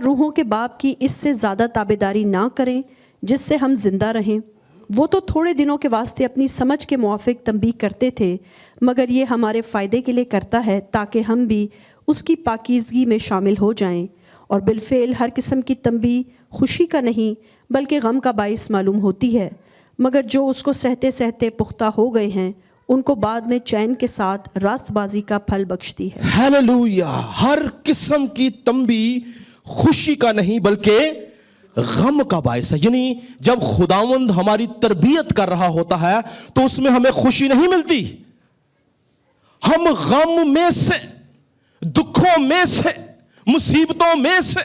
روحوں کے باپ کی اس سے زیادہ تابعداری نہ کریں جس سے ہم زندہ رہیں؟ وہ تو تھوڑے دنوں کے واسطے اپنی سمجھ کے موافق تنبیہ کرتے تھے، مگر یہ ہمارے فائدے کے لیے کرتا ہے تاکہ ہم بھی اس کی پاکیزگی میں شامل ہو جائیں۔ اور بالفعل ہر قسم کی تنبیہ خوشی کا نہیں بلکہ غم کا باعث معلوم ہوتی ہے، مگر جو اس کو سہتے سہتے پختہ ہو گئے ہیں ان کو بعد میں چین کے ساتھ راست بازی کا پھل بخشتی ہے۔ ہیلیلویا! ہر قسم کی تنبیہ خوشی کا نہیں بلکہ غم کا باعث ہے۔ یعنی جب خداوند ہماری تربیت کر رہا ہوتا ہے تو اس میں ہمیں خوشی نہیں ملتی، ہم غم میں سے، دکھوں میں سے، مصیبتوں میں سے،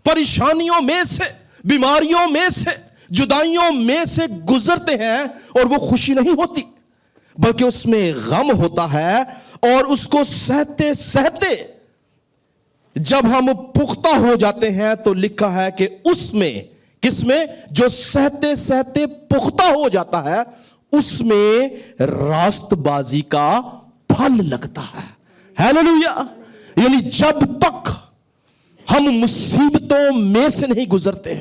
پریشانیوں میں سے، بیماریوں میں سے، جدائیوں میں سے گزرتے ہیں اور وہ خوشی نہیں ہوتی بلکہ اس میں غم ہوتا ہے، اور اس کو سہتے سہتے جب ہم پختہ ہو جاتے ہیں تو لکھا ہے کہ اس میں، کس میں؟ جو سہتے سہتے پختہ ہو جاتا ہے اس میں راست بازی کا پھل لگتا ہے۔ ہیلیلویا! یعنی جب تک ہم مصیبتوں میں سے نہیں گزرتے،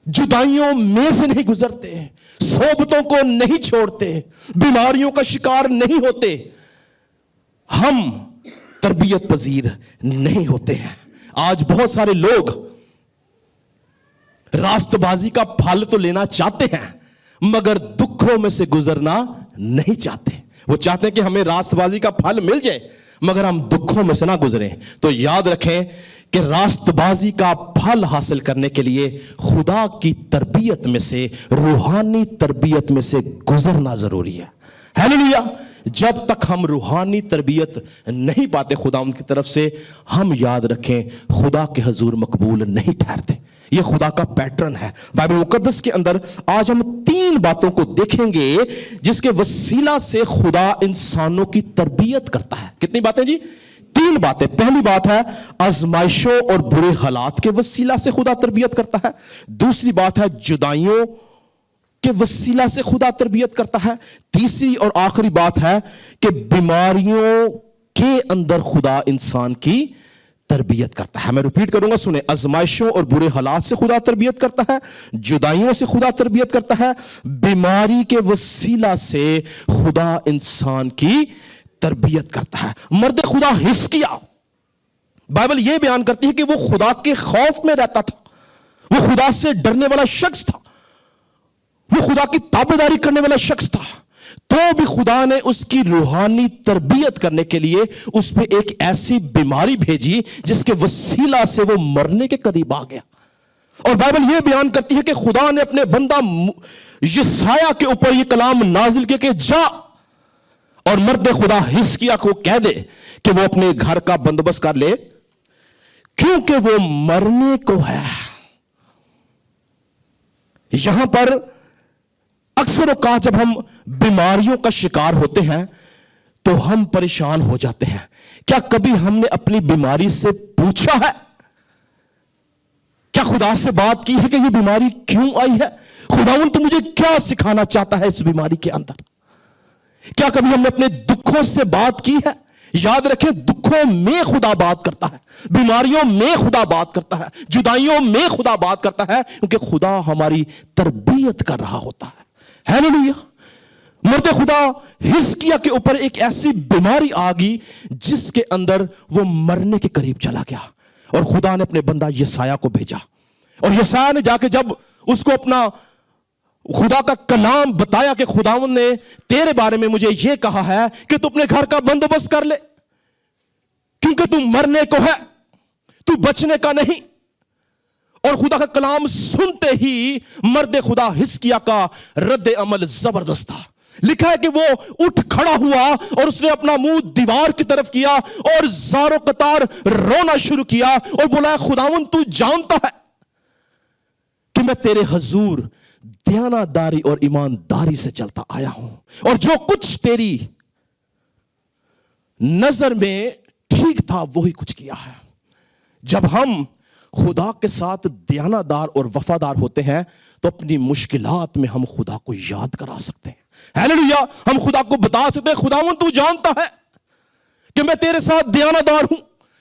جدائیوں میں سے نہیں گزرتے، صحبتوں کو نہیں چھوڑتے، بیماریوں کا شکار نہیں ہوتے، ہم تربیت پذیر نہیں ہوتے ہیں۔ آج بہت سارے لوگ راست بازی کا پھل تو لینا چاہتے ہیں مگر دکھوں میں سے گزرنا نہیں چاہتے۔ وہ چاہتے ہیں کہ ہمیں راست بازی کا پھل مل جائے مگر ہم دکھوں میں سے نہ گزریں۔ تو یاد رکھیں کہ راست بازی کا پھل حاصل کرنے کے لیے خدا کی تربیت میں سے، روحانی تربیت میں سے گزرنا ضروری ہے۔ ہیلیلویا! جب تک ہم روحانی تربیت نہیں پاتے خدا ان کی طرف سے، ہم یاد رکھیں خدا کے حضور مقبول نہیں ٹھہرتے۔ یہ خدا کا پیٹرن ہے۔ بائبل مقدس کے اندر آج ہم 3 باتوں کو دیکھیں گے جس کے وسیلہ سے خدا انسانوں کی تربیت کرتا ہے۔ کتنی باتیں جی؟ 3 باتیں۔ پہلی بات ہے آزمائشوں اور برے حالات کے وسیلہ سے خدا تربیت کرتا ہے۔ دوسری بات ہے جدائیوں کے وسیلہ سے خدا تربیت کرتا ہے۔ تیسری اور آخری بات ہے کہ بیماریوں کے اندر خدا انسان کی تربیت کرتا ہے۔ میں ریپیٹ کروں گا، سنیں۔ آزمائشوں اور برے حالات سے خدا تربیت کرتا ہے، جدائیوں سے خدا تربیت کرتا ہے، بیماری کے وسیلہ سے خدا انسان کی تربیت کرتا ہے۔ مرد خدا حزقیہ، بائبل یہ بیان کرتی ہے کہ وہ خدا کے خوف میں رہتا تھا، وہ خدا سے ڈرنے والا شخص تھا، وہ خدا کی تابعداری کرنے والا شخص تھا، تو بھی خدا نے اس کی روحانی تربیت کرنے کے لیے اس پہ ایک ایسی بیماری بھیجی جس کے وسیلہ سے وہ مرنے کے قریب آ گیا۔ اور بائبل یہ بیان کرتی ہے کہ خدا نے اپنے بندہ یسایہ کے اوپر یہ کلام نازل کیا کہ جا اور مرد خدا حزقیہ کو کہہ دے کہ وہ اپنے گھر کا بندوبست کر لے کیونکہ وہ مرنے کو ہے۔ یہاں پر اکثر اوقات جب ہم بیماریوں کا شکار ہوتے ہیں تو ہم پریشان ہو جاتے ہیں۔ کیا کبھی ہم نے اپنی بیماری سے پوچھا ہے؟ کیا خدا سے بات کی ہے کہ یہ بیماری کیوں آئی ہے؟ خداوند تو مجھے کیا سکھانا چاہتا ہے اس بیماری کے اندر؟ کیا کبھی ہم نے اپنے دکھوں سے بات کی ہے؟ یاد رکھیں دکھوں میں خدا بات کرتا ہے، بیماریوں میں خدا بات کرتا ہے، جدائیوں میں خدا بات کرتا ہے، کیونکہ خدا ہماری تربیت کر رہا ہوتا ہے۔ ہیلیلویا! مرد خدا حزقیہ کے اوپر ایک ایسی بیماری آ گئی جس کے اندر وہ مرنے کے قریب چلا گیا، اور خدا نے اپنے بندہ یسایہ کو بھیجا، اور یسایہ نے جا کے جب اس کو اپنا خدا کا کلام بتایا کہ خداوند نے تیرے بارے میں مجھے یہ کہا ہے کہ تو اپنے گھر کا بندوبست کر لے کیونکہ تو مرنے کو ہے، تو بچنے کا نہیں۔ اور خدا کا کلام سنتے ہی مرد خدا حزقیہ کا رد عمل زبردست تھا۔ لکھا ہے کہ وہ اٹھ کھڑا ہوا اور اس نے اپنا منہ دیوار کی طرف کیا اور زار و قطار رونا شروع کیا اور بولا خداوند تو جانتا ہے کہ میں تیرے حضور دیانتداری اور ایمانداری سے چلتا آیا ہوں، اور جو کچھ تیری نظر میں ٹھیک تھا وہی کچھ کیا ہے۔ جب ہم خدا کے ساتھ دیانتدار اور وفادار ہوتے ہیں تو اپنی مشکلات میں ہم خدا کو یاد کرا سکتے ہیں۔ ہیلیلویا! ہم خدا کو بتا سکتے ہیں خداوند تو جانتا ہے کہ میں تیرے ساتھ دیانتدار ہوں،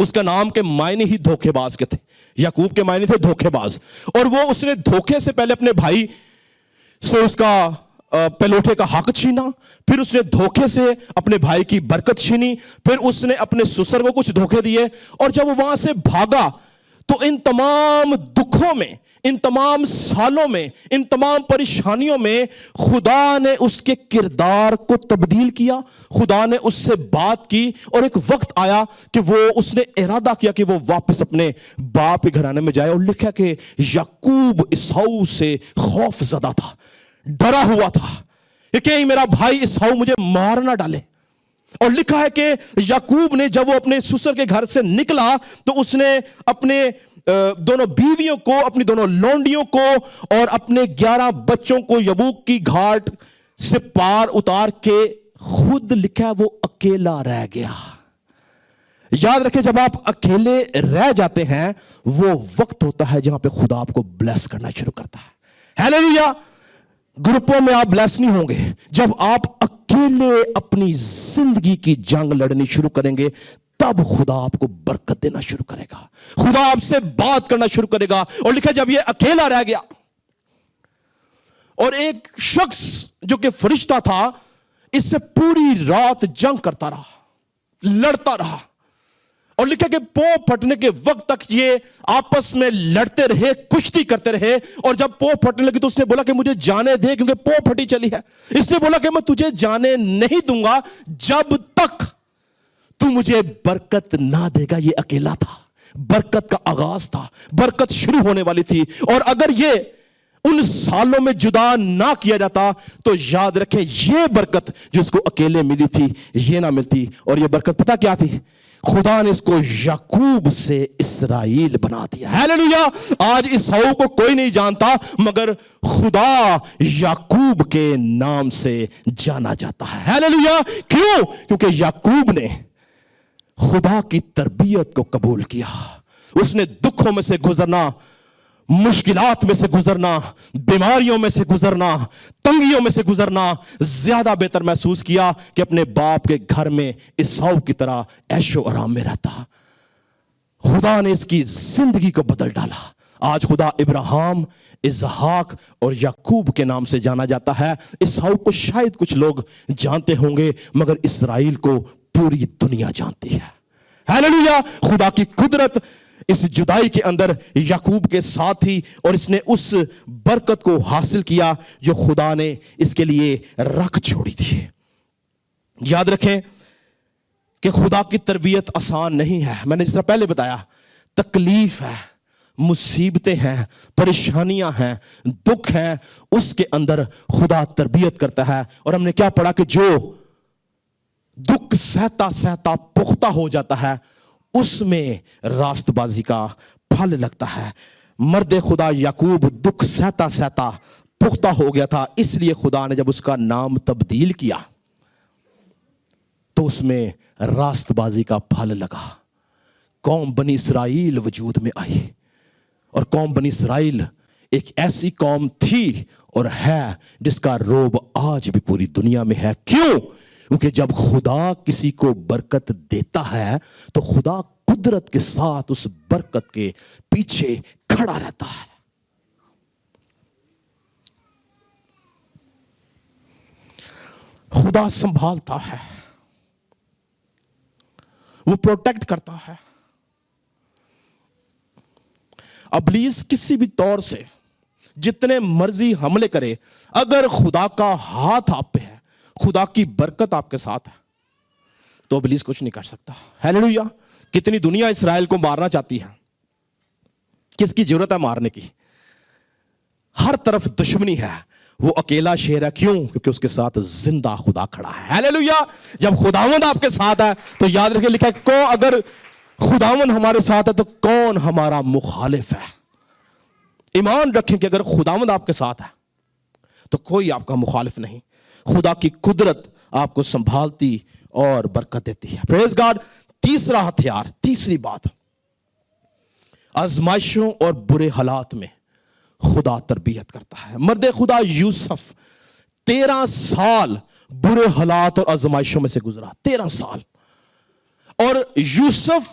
اس کا نام کے معنی ہی دھوکے باز کے تھے. یعقوب کے معنی تھے دھوکے باز. اور وہ اس نے دھوکے سے پہلے اپنے بھائی سے اس کا پلوٹے کا حق چھینا, پھر اس نے دھوکے سے اپنے بھائی کی برکت چھینی, پھر اس نے اپنے سسر کو کچھ دھوکے دیے, اور جب وہ وہاں سے بھاگا تو ان تمام دکھوں میں, ان تمام سالوں میں, ان تمام پریشانیوں میں خدا نے اس کے کردار کو تبدیل کیا. خدا نے اس سے بات کی اور ایک وقت آیا کہ وہ اس نے ارادہ کیا کہ وہ واپس اپنے باپ کے گھرانے میں جائے. اور لکھا کہ یعقوب عیساؤ سے خوف زدہ تھا, ڈرا ہوا تھا کہ کہیں میرا بھائی عیساؤ مجھے مار نہ ڈالے. اور لکھا ہے کہ یعقوب نے جب وہ اپنے سسر کے گھر سے نکلا تو اس نے اپنے دونوں بیویوں کو, اپنی دونوں لونڈیوں کو اور اپنے 11 بچوں کو یبوک کی گھاٹ سے پار اتار کے خود, لکھا ہے, وہ اکیلا رہ گیا. یاد رکھیں, جب آپ اکیلے رہ جاتے ہیں وہ وقت ہوتا ہے جہاں پہ خدا آپ کو بلیس کرنا شروع کرتا ہے. ہیلیلویا. گروپوں میں آپ بلیس نہیں ہوں گے. جب آپ اکیلے اپنی زندگی کی جنگ لڑنی شروع کریں گے تب خدا آپ کو برکت دینا شروع کرے گا, خدا آپ سے بات کرنا شروع کرے گا. اور لکھا جب یہ اکیلا رہ گیا اور ایک شخص جو کہ فرشتہ تھا اس سے پوری رات جنگ کرتا رہا, لڑتا رہا. اور لکھا کہ پو پھٹنے کے وقت تک یہ آپس میں لڑتے رہے, کشتی کرتے رہے. اور جب پو پھٹنے لگی تو اس نے بولا کہ مجھے جانے دے کیونکہ پو پھٹی چلی ہے. اس نے بولا کہ میں تجھے جانے نہیں دوں گا جب تک تو مجھے برکت نہ دے گا. یہ اکیلا تھا, برکت کا آغاز تھا, برکت شروع ہونے والی تھی. اور اگر یہ ان سالوں میں جدا نہ کیا جاتا تو یاد رکھیں یہ برکت جس کو اکیلے ملی تھی یہ نہ ملتی. اور یہ برکت پتہ کیا تھی؟ خدا نے اس کو یعقوب سے اسرائیل بنا دیا. ہیلیلویا. آج عیساؤ کو کوئی نہیں جانتا مگر خدا یعقوب کے نام سے جانا جاتا ہے. ہیلیلویا. کیوں؟ کیونکہ یعقوب نے خدا کی تربیت کو قبول کیا. اس نے دکھوں میں سے گزرنا, مشکلات میں سے گزرنا, بیماریوں میں سے گزرنا, تنگیوں میں سے گزرنا زیادہ بہتر محسوس کیا کہ اپنے باپ کے گھر میں عیساؤ کی طرح عیش و آرام میں رہتا. خدا نے اس کی زندگی کو بدل ڈالا. آج خدا ابراہیم, اسحاق اور یعقوب کے نام سے جانا جاتا ہے. عیساؤ کو شاید کچھ لوگ جانتے ہوں گے مگر اسرائیل کو پوری دنیا جانتی ہے. ہیلیلویا. خدا کی قدرت اس جدائی کے اندر یعقوب کے ساتھ تھی اور اس نے اس برکت کو حاصل کیا جو خدا نے اس کے لیے رکھ چھوڑی تھی. یاد رکھیں کہ خدا کی تربیت آسان نہیں ہے. میں نے جس طرح پہلے بتایا, تکلیف ہے, مصیبتیں ہیں, پریشانیاں ہیں, دکھ ہیں, اس کے اندر خدا تربیت کرتا ہے. اور ہم نے کیا پڑھا کہ جو دکھ سہتا سہتا پختہ ہو جاتا ہے اس میں راست بازی کا پھل لگتا ہے. مرد خدا یعقوب دکھ سہتا سہتا پختہ ہو گیا تھا, اس لیے خدا نے جب اس کا نام تبدیل کیا تو اس میں راست بازی کا پھل لگا. قوم بنی اسرائیل وجود میں آئی اور قوم بنی اسرائیل ایک ایسی قوم تھی اور ہے جس کا روب آج بھی پوری دنیا میں ہے. کیوں؟ کیونکہ جب خدا کسی کو برکت دیتا ہے تو خدا قدرت کے ساتھ اس برکت کے پیچھے کھڑا رہتا ہے. خدا سنبھالتا ہے, وہ پروٹیکٹ کرتا ہے. ابلیس کسی بھی طور سے جتنے مرضی حملے کرے, اگر خدا کا ہاتھ آپ پہ ہے, خدا کی برکت آپ کے ساتھ ہے تو ابلیس کچھ نہیں کر سکتا. ہیلیلویا. کتنی دنیا اسرائیل کو مارنا چاہتی ہے, کس کی ضرورت ہے مارنے کی؟ ہر طرف دشمنی ہے, وہ اکیلا شیر ہے. کیوں؟ کیونکہ اس کے ساتھ زندہ خدا کھڑا ہے. ہیلیلویا. جب خداوند آپ کے ساتھ ہے تو یاد رکھیں, لکھا ہے کو اگر خداوند ہمارے ساتھ ہے تو کون ہمارا مخالف ہے. ایمان رکھیں کہ اگر خداوند آپ کے ساتھ ہے تو کوئی آپ کا مخالف نہیں. خدا کی قدرت آپ کو سنبھالتی اور برکت دیتی ہے. پریز گاڈ. تیسرا ہتھیار, تیسری بات, آزمائشوں اور برے حالات میں خدا تربیت کرتا ہے. مرد خدا یوسف 13 سال برے حالات اور آزمائشوں میں سے گزرا. 13 سال. اور یوسف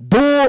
2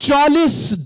40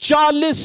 40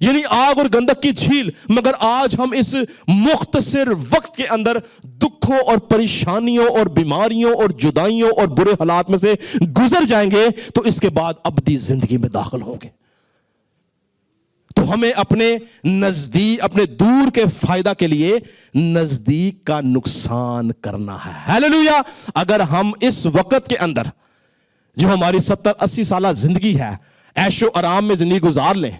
یعنی آگ اور گندک کی جھیل. مگر آج ہم اس مختصر وقت کے اندر دکھوں اور پریشانیوں اور بیماریوں اور جدائیوں اور برے حالات میں سے گزر جائیں گے تو اس کے بعد ابدی زندگی میں داخل ہوں گے. تو ہمیں اپنے نزدیک، اپنے دور کے فائدہ کے لیے نزدیک کا نقصان کرنا ہے. ہیلیلویا. اگر ہم اس وقت کے اندر جو ہماری 70-80 سالہ زندگی ہے عیش و آرام میں زندگی گزار لیں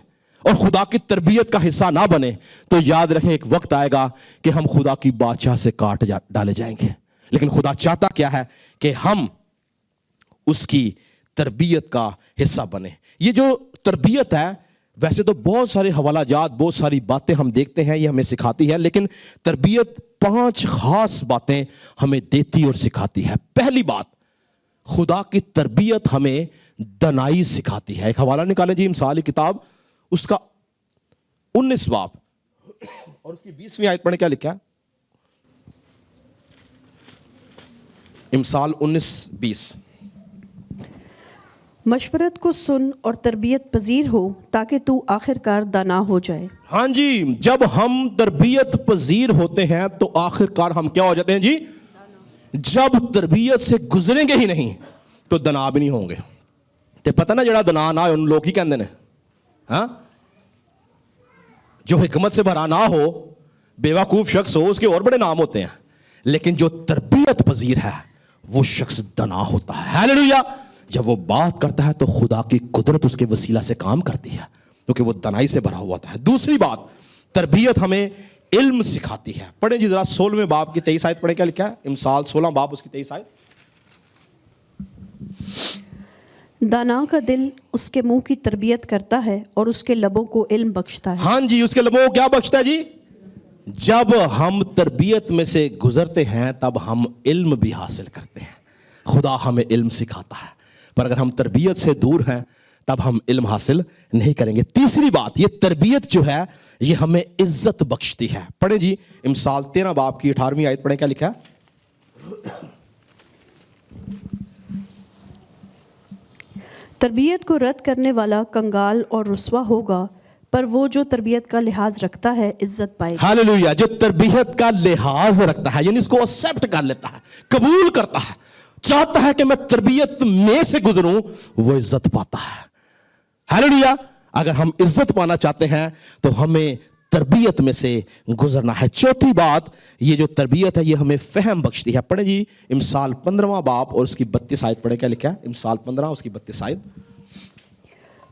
اور خدا کی تربیت کا حصہ نہ بنے تو یاد رکھیں ایک وقت آئے گا کہ ہم خدا کی بادشاہ سے کاٹ ڈالے جائیں گے. لیکن خدا چاہتا کیا ہے کہ ہم اس کی تربیت کا حصہ بنے. یہ جو تربیت ہے ویسے تو بہت سارے حوالہ جات، بہت ساری باتیں ہم دیکھتے ہیں یہ ہمیں سکھاتی ہے، لیکن تربیت 5 خاص باتیں ہمیں دیتی اور سکھاتی ہے. پہلی بات، خدا کی تربیت ہمیں دنائی سکھاتی ہے. ایک حوالہ نکالیں جی، امثال کی کتاب اس کا 19 باب اور اس کی 20ویں آیت پڑھیں. کیا لکھا ہے؟ امثال 19:20. مشورت کو سن اور تربیت پذیر ہو تاکہ تو آخر کار دانا ہو جائے. ہاں جی، جب ہم تربیت پذیر ہوتے ہیں تو آخر کار ہم کیا ہو جاتے ہیں جی؟ جب تربیت سے گزریں گے ہی نہیں تو دنا بھی نہیں ہوں گے. تے پتہ نا جڑا دنا نہ ان لوگ ہی کہندے نے ہاں، جو حکمت سے بھرا نہ ہو، بیوقوف شخص ہو، اس کے اور بڑے نام ہوتے ہیں. لیکن جو تربیت پذیر ہے وہ شخص دنا ہوتا ہے. ہیلیلویا. جب وہ بات کرتا ہے تو خدا کی قدرت اس کے وسیلہ سے کام کرتی ہے کیونکہ وہ دنائی سے بھرا ہوا ہوتا ہے. دوسری بات، تربیت ہمیں علم سکھاتی ہے. پڑھیں جی ذرا 16ویں باب کی 23 آیت پڑھیں. کیا لکھا ہے؟ امثال 16 باب اس کی 23 آیت. دانا کا دل اس کے منہ کی تربیت کرتا ہے اور اس کے لبوں کو علم بخشتا ہے. ہاں جی، اس کے لبوں کو کیا بخشتا ہے جی؟ جب ہم تربیت میں سے گزرتے ہیں تب ہم علم بھی حاصل کرتے ہیں. خدا ہمیں علم سکھاتا ہے، پر اگر ہم تربیت سے دور ہیں تب ہم علم حاصل نہیں کریں گے. تیسری بات، یہ تربیت جو ہے یہ ہمیں عزت بخشتی ہے. پڑھیں جی امثال 13 باب کی 18ویں آیت پڑھیں. کیا لکھا ہے؟ تربیت کو رد کرنے والا کنگال اور رسوا ہوگا، پر وہ جو تربیت کا لحاظ رکھتا ہے عزت پائے گا. ہاللویا. جو تربیت کا لحاظ رکھتا ہے یعنی اس کو ایکسپٹ کر لیتا ہے، قبول کرتا ہے، چاہتا ہے کہ میں تربیت میں سے گزروں، وہ عزت پاتا ہے. ہاللویا. اگر ہم عزت پانا چاہتے ہیں تو ہمیں تربیت میں سے گزرنا ہے. چوتھی بات، یہ جو تربیت ہے یہ ہمیں فہم بخشتی ہے. پڑھیں جی امثال 15واں باب اور اس کی 32 آیت پڑھیں. کیا لکھا ہے؟ امثال 15 اس کی 32 آیت.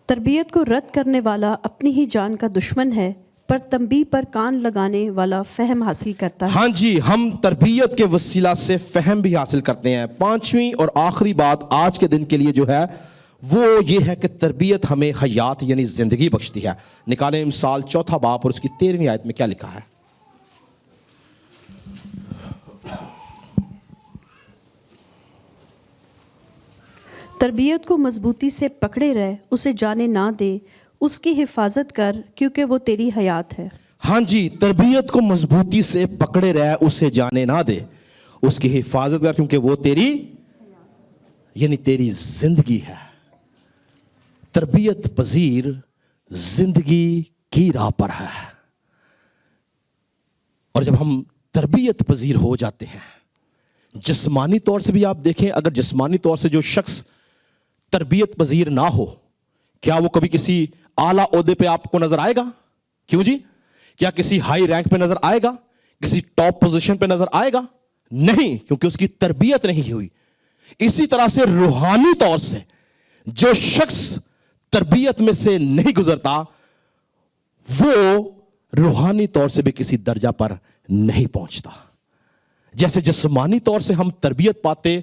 تربیت کو رد کرنے والا اپنی ہی جان کا دشمن ہے، پر تنبیہ پر کان لگانے والا فہم حاصل کرتا ہے. ہاں جی، ہم تربیت کے وسیلہ سے فہم بھی حاصل کرتے ہیں. 5ویں اور آخری بات آج کے دن کے لیے جو ہے وہ یہ ہے کہ تربیت ہمیں حیات یعنی زندگی بخشتی ہے. نکالیں امثال 4 باب اور اس کی 13ویں آیت میں کیا لکھا ہے؟ تربیت کو مضبوطی سے پکڑے رہ، اسے جانے نہ دے، اس کی حفاظت کر کیونکہ وہ تیری حیات ہے. ہاں جی، تربیت کو مضبوطی سے پکڑے رہ، اسے جانے نہ دے، اس کی حفاظت کر کیونکہ وہ تیری یعنی تیری زندگی ہے. تربیت پذیر زندگی کی راہ پر ہے. اور جب ہم تربیت پذیر ہو جاتے ہیں، جسمانی طور سے بھی آپ دیکھیں، اگر جسمانی طور سے جو شخص تربیت پذیر نہ ہو، کیا وہ کبھی کسی اعلیٰ عہدے پہ آپ کو نظر آئے گا؟ کیوں جی؟ کیا کسی ہائی رینک پہ نظر آئے گا؟ کسی ٹاپ پوزیشن پہ نظر آئے گا؟ نہیں، کیونکہ اس کی تربیت نہیں ہوئی. اسی طرح سے روحانی طور سے جو شخص تربیت میں سے نہیں گزرتا وہ روحانی طور سے بھی کسی درجہ پر نہیں پہنچتا. جیسے جسمانی طور سے ہم تربیت پاتے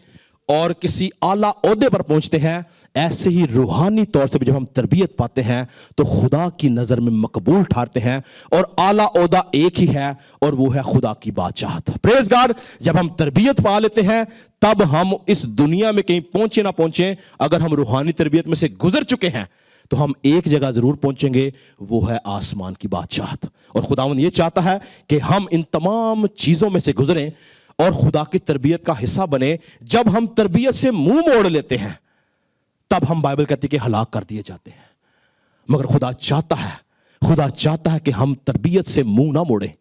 اور کسی اعلیٰ عہدے پر پہنچتے ہیں، ایسے ہی روحانی طور سے بھی جب ہم تربیت پاتے ہیں تو خدا کی نظر میں مقبول ٹھہرتے ہیں. اور اعلیٰ عہدہ ایک ہی ہے اور وہ ہے خدا کی بادشاہت. پریز گاڈ. جب ہم تربیت پا لیتے ہیں تب ہم اس دنیا میں کہیں پہنچے نہ پہنچیں، اگر ہم روحانی تربیت میں سے گزر چکے ہیں تو ہم ایک جگہ ضرور پہنچیں گے، وہ ہے آسمان کی بادشاہت. اور خداوند یہ چاہتا ہے کہ ہم ان تمام چیزوں میں سے گزریں اور خدا کی تربیت کا حصہ بنے. جب ہم تربیت سے منہ موڑ لیتے ہیں تب ہم بائبل کہتی ہے کہ ہلاک کر دیے جاتے ہیں. مگر خدا چاہتا ہے، خدا چاہتا ہے کہ ہم تربیت سے منہ نہ موڑیں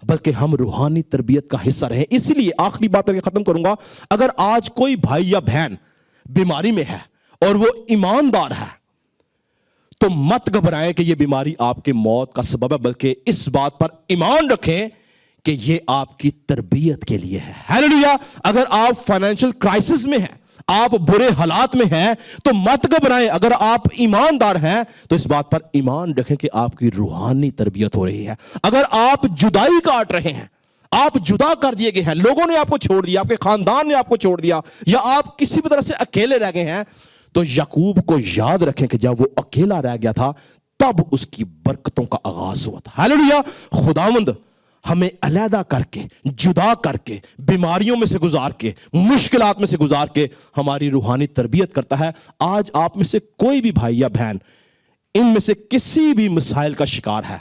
بلکہ ہم روحانی تربیت کا حصہ رہیں. اسی لیے آخری بات کر کے ختم کروں گا, اگر آج کوئی بھائی یا بہن بیماری میں ہے اور وہ ایماندار ہے تو مت گھبرائیں کہ یہ بیماری آپ کے موت کا سبب ہے, بلکہ اس بات پر ایمان رکھیں کہ یہ آپ کی تربیت کے لیے ہے. ہیلیلویا. اگر آپ فائنینشل کرائسس میں ہیں, آپ برے حالات میں ہیں, تو مت گھبرائیں. اگر آپ ایماندار ہیں تو اس بات پر ایمان رکھیں کہ آپ کی روحانی تربیت ہو رہی ہے. اگر آپ جدائی کاٹ رہے ہیں, آپ جدا کر دیے گئے ہیں, لوگوں نے آپ کو چھوڑ دیا, آپ کے خاندان نے آپ کو چھوڑ دیا, یا آپ کسی بھی طرح سے اکیلے رہ گئے ہیں, تو یعقوب کو یاد رکھیں کہ جب وہ اکیلا رہ گیا تھا تب اس کی برکتوں کا آغاز ہوا تھا. ہیلیلویا. خداوند ہمیں علیحدہ کر کے, جدا کر کے, بیماریوں میں سے گزار کے, مشکلات میں سے گزار کے ہماری روحانی تربیت کرتا ہے. آج آپ میں سے کوئی بھی بھائی یا بہن ان میں سے کسی بھی مسائل کا شکار ہے,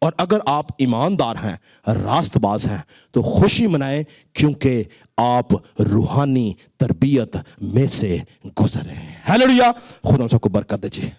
اور اگر آپ ایماندار ہیں, راست باز ہیں, تو خوشی منائیں کیونکہ آپ روحانی تربیت میں سے گزر رہے ہیں. ہیلیلویا. خدا ہم سب کو برکت دیجیے.